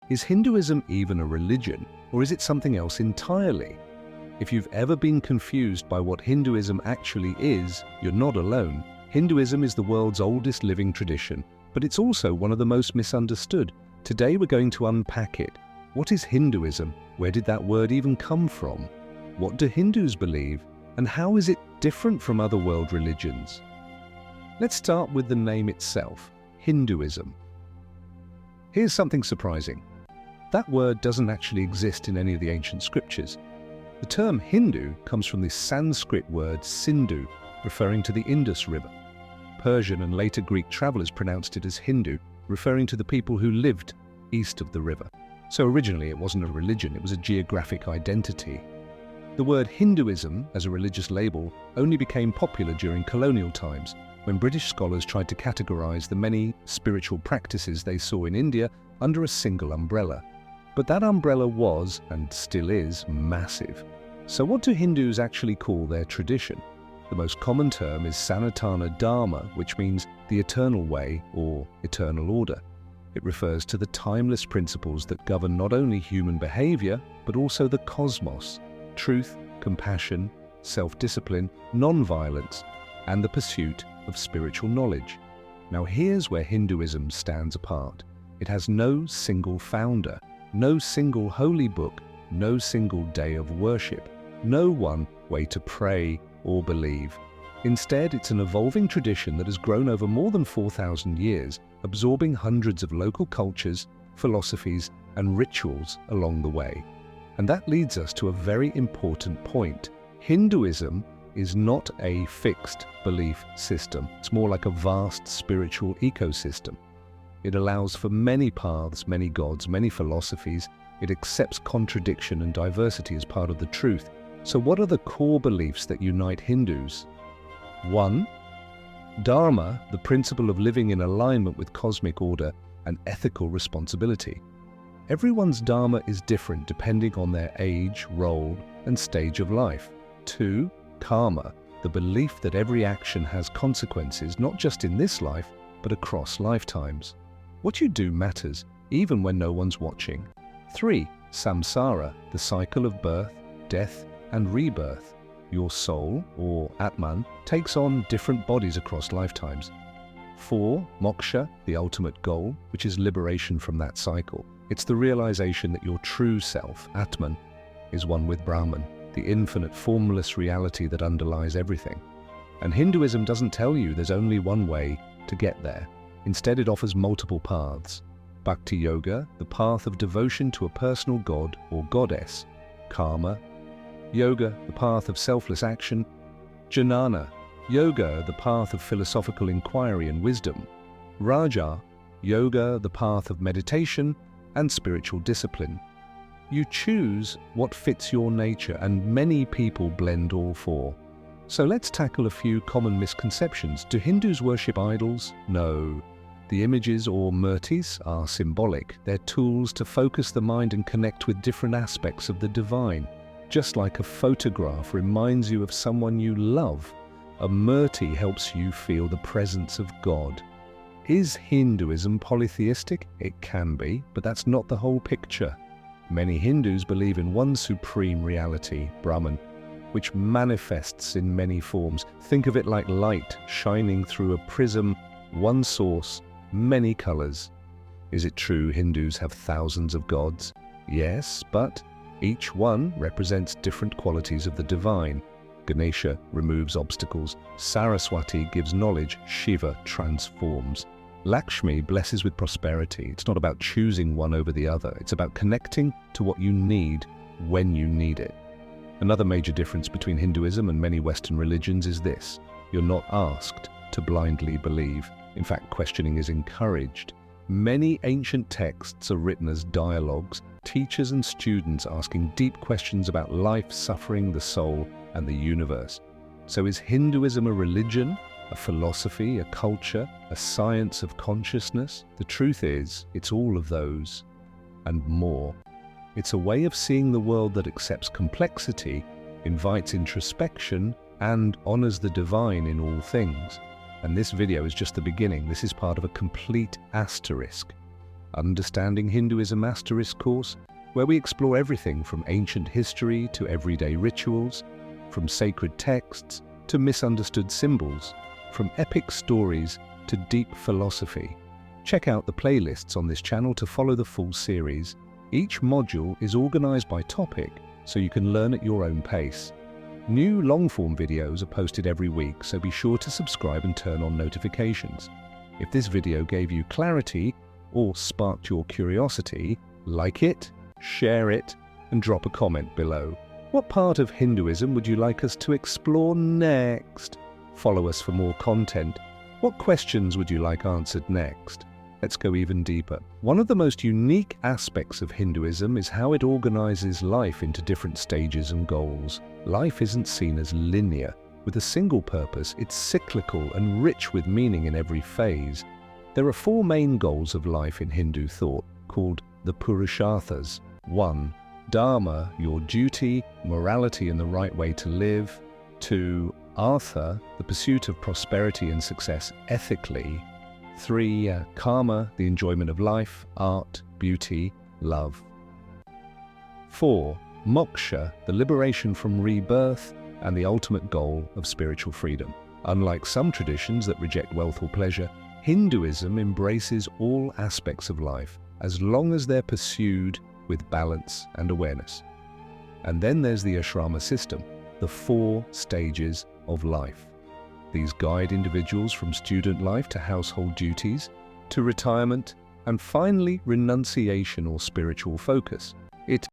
Is Hinduism even a religion, or is it something else entirely? If you've ever been confused by what Hinduism actually is, you're not alone. Hinduism is the world's oldest living tradition, but it's also one of the most misunderstood. Today we're going to unpack it. What is Hinduism? Where did that word even come from? What do Hindus believe? And how is it different from other world religions? Let's start with the name itself, Hinduism. Here's something surprising. That word doesn't actually exist in any of the ancient scriptures. The term Hindu comes from the Sanskrit word Sindhu, referring to the Indus River. Persian and later Greek travelers pronounced it as Hindu, referring to the people who lived east of the river. So originally it wasn't a religion, it was a geographic identity. The word Hinduism as a religious label only became popular during colonial times, when British scholars tried to categorize the many spiritual practices they saw in India under a single umbrella. But that umbrella was, and still is, massive. So what do Hindus actually call their tradition? The most common term is Sanatana Dharma, which means the eternal way or eternal order. It refers to the timeless principles that govern not only human behavior, but also the cosmos: truth, compassion, self-discipline, non-violence, and the pursuit of spiritual knowledge. Now here's where Hinduism stands apart. It has no single founder, no single holy book, no single day of worship, no one way to pray or believe. Instead, it's an evolving tradition that has grown over more than 4,000 years, absorbing hundreds of local cultures, philosophies, and rituals along the way. And that leads us to a very important point. Hinduism is not a fixed belief system. It's more like a vast spiritual ecosystem. It allows for many paths, many gods, many philosophies. It accepts contradiction and diversity as part of the truth. So what are the core beliefs that unite Hindus? 1. Dharma, the principle of living in alignment with cosmic order and ethical responsibility. Everyone's dharma is different depending on their age, role, and stage of life. 2. Karma, the belief that every action has consequences not just in this life, but across lifetimes. What you do matters, even when no one's watching. 3. Samsara, the cycle of birth, death, and rebirth. Your soul, or Atman, takes on different bodies across lifetimes. 4. Moksha, the ultimate goal, which is liberation from that cycle. It's the realization that your true self, Atman, is one with Brahman, the infinite formless reality that underlies everything. And Hinduism doesn't tell you there's only one way to get there. Instead, it offers multiple paths. Bhakti Yoga, the path of devotion to a personal god or goddess. Karma Yoga, the path of selfless action. Jnana Yoga, the path of philosophical inquiry and wisdom. Raja Yoga, the path of meditation and spiritual discipline. You choose what fits your nature, and many people blend all four. So let's tackle a few common misconceptions. Do Hindus worship idols? No. The images, or murtis, are symbolic. They're tools to focus the mind and connect with different aspects of the divine. Just like a photograph reminds you of someone you love, a murti helps you feel the presence of God. Is Hinduism polytheistic? It can be, but that's not the whole picture. Many Hindus believe in one supreme reality, Brahman, which manifests in many forms. Think of it like light shining through a prism, one source, many colors. Is it true Hindus have thousands of gods? Yes, but each one represents different qualities of the divine. Ganesha removes obstacles, Saraswati gives knowledge, Shiva transforms. Lakshmi blesses with prosperity. It's not about choosing one over the other. It's about connecting to what you need when you need it. Another major difference between Hinduism and many Western religions is this: you're not asked to blindly believe. In fact, questioning is encouraged. Many ancient texts are written as dialogues, teachers and students asking deep questions about life, suffering, the soul, and the universe. So is Hinduism a religion, a philosophy, a culture, a science of consciousness? The truth is, it's all of those and more. It's a way of seeing the world that accepts complexity, invites introspection, and honors the divine in all things. And this video is just the beginning. This is part of a complete asterisk. Understanding Hinduism Asterisk course, where we explore everything from ancient history to everyday rituals, from sacred texts to misunderstood symbols, from epic stories to deep philosophy. Check out the playlists on this channel to follow the full series. Each module is organized by topic, so you can learn at your own pace. New long-form videos are posted every week, so be sure to subscribe and turn on notifications. If this video gave you clarity or sparked your curiosity, like it, share it, and drop a comment below. What part of Hinduism would you like us to explore next? Follow us for more content. What questions would you like answered next? Let's go even deeper. One of the most unique aspects of Hinduism is how it organizes life into different stages and goals. Life isn't seen as linear, with a single purpose. It's cyclical and rich with meaning in every phase. There are 4 main goals of life in Hindu thought, called the Purusharthas. 1. Dharma, your duty, morality and the right way to live. 2. Artha, the pursuit of prosperity and success ethically. 3. Karma, the enjoyment of life, art, beauty, love. 4. Moksha, the liberation from rebirth and the ultimate goal of spiritual freedom. Unlike some traditions that reject wealth or pleasure, Hinduism embraces all aspects of life, as long as they're pursued with balance and awareness. And then there's the ashrama system, the 4 stages of life. These guide individuals from student life to household duties, to retirement, and finally renunciation or spiritual focus. It